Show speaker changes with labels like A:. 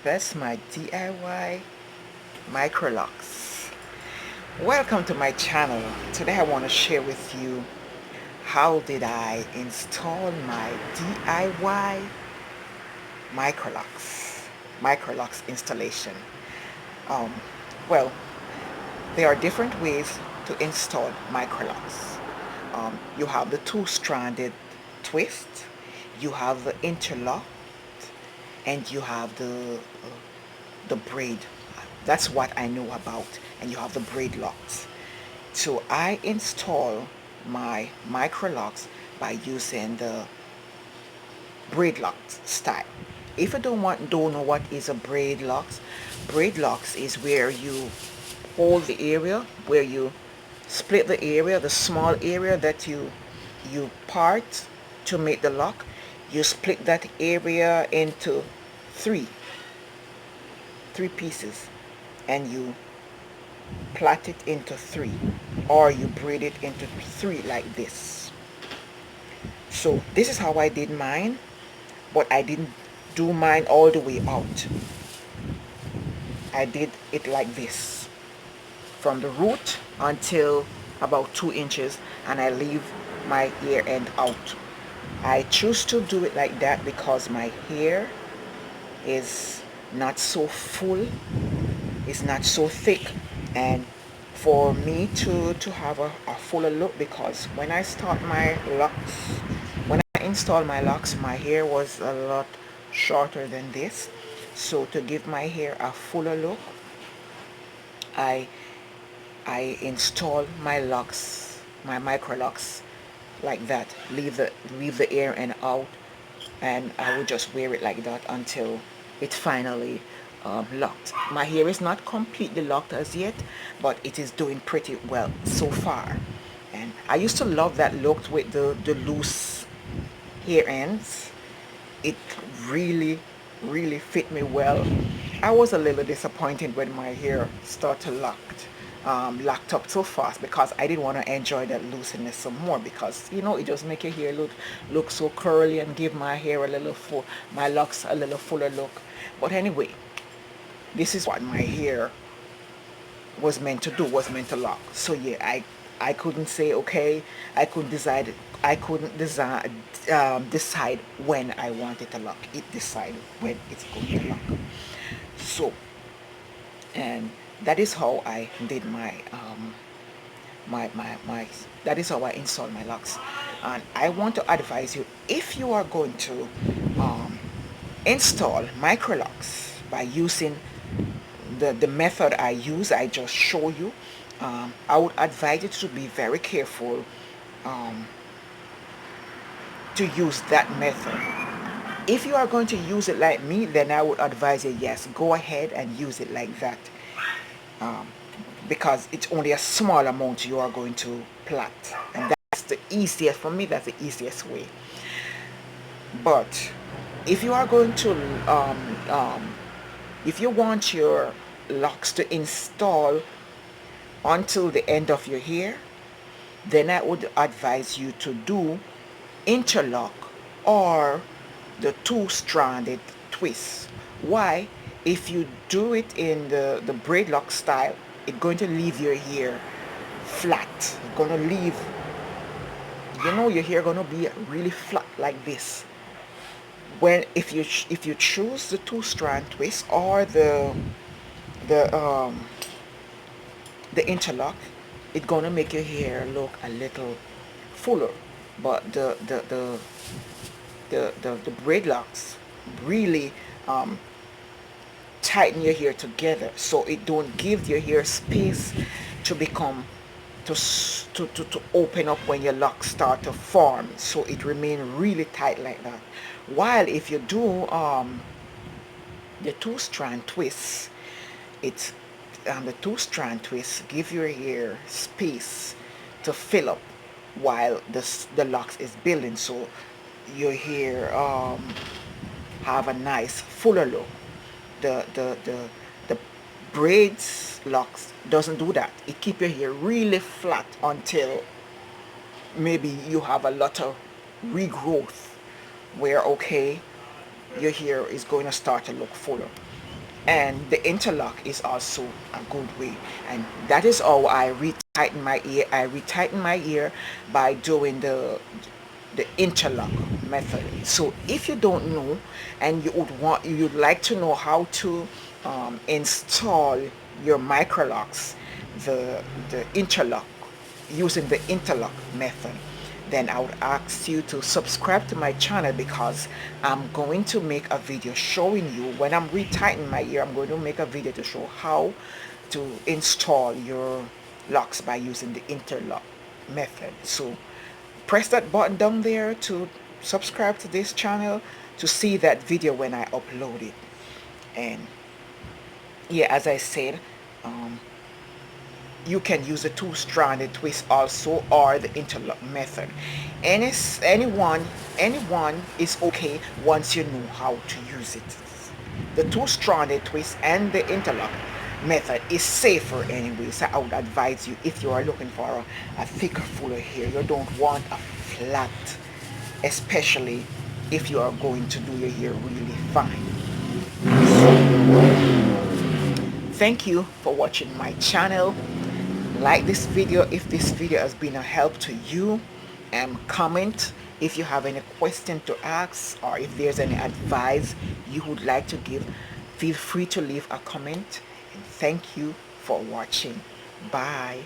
A: That's my DIY MICROLOCS. Welcome to my channel. Today I want to share with you how did I install my DIY MICROLOCS installation. Um, well, there are different ways to install MICROLOCS. You have the two-stranded twist, you have the interlock, and you have the braid. That's what I know about. And you have the braid locks. So I install my MICROLOCS by using the braid locks style. If you don't know what is a braid locks is where you hold the area, where you split the area, the small area that you part to make the lock. You split that area into three pieces, and you plait it into three, or you braid it into three like this. So this is how I did mine, but I didn't do mine all the way out. I did it like this from the root until about 2 inches, and I leave my ear end out. I choose to do it like that because my hair is not so full, it's not so thick, and for me to have a fuller look, because when I install my locks, my hair was a lot shorter than this. So to give my hair a fuller look, I install my locks, my MICROLOCS like that. Leave the ear end out, and I would just wear it like that until it finally locked. My hair is not completely locked as yet, but it is doing pretty well so far. And I used to love that look with the loose hair ends. It really fit me well. I was a little disappointed when my hair started locked up so fast, because I didn't want to enjoy that looseness some more, because it just make your hair look so curly and give my hair a little my locks a little fuller look. But anyway, this is what my hair was meant to do, was meant to lock. So yeah, I couldn't say okay. I couldn't decide when I wanted to lock. It decided when it's going to lock. So, and that is how I did that is how I install my locks. And I want to advise you, if you are going to install MICROLOCS by using the method I use, I just show you, I would advise you to be very careful to use that method. If you are going to use it like me, then I would advise you, yes, go ahead and use it like that, because it's only a small amount you are going to plait, and that's the easiest, for me, that's the easiest way. But if you are going to if you want your locks to install until the end of your hair, then I would advise you to do interlock or the two-stranded twist. Why? If you do it in the braid lock style, it's going to leave your hair flat. It's going to leave, your hair going to be really flat like this. When if you choose the two-strand twist or the interlock, it's gonna make your hair look a little fuller. But the braid locks really tighten your hair together, so it don't give your hair space to become to open up when your locks start to form, so it remain really tight like that. While if you do the two-strand twists, it's the two-strand twists give your hair space to fill up while the locks is building, so your hair have a nice fuller look. The braids locks doesn't do that. It keep your hair really flat until maybe you have a lot of regrowth, where okay, your hair is going to start to look fuller. and the interlock is also a good way. And that is how I retighten my ear. I retighten my ear by doing the interlock method. So if you don't know, and you'd like to know how to install your microlocks, the interlock, using the interlock method, then I would ask you to subscribe to my channel, because I'm going to make a video showing you, when I'm retightening my ear, I'm going to make a video to show how to install your locks by using the interlock method. So press that button down there to subscribe to this channel to see that video when I upload it. And yeah, as I said, um, you can use the two-stranded twist also, or the interlock method. Anyone is okay once you know how to use it. The two-stranded twist and the interlock method is safer anyway, so I would advise you, if you are looking for a thicker, fuller hair, you don't want a flat, especially if you are going to do your hair really fine. Thank you for watching my channel. Like this video if this video has been a help to you, and comment if you have any question to ask, or if there's any advice you would like to give. Feel free to leave a comment, and thank you for watching. Bye.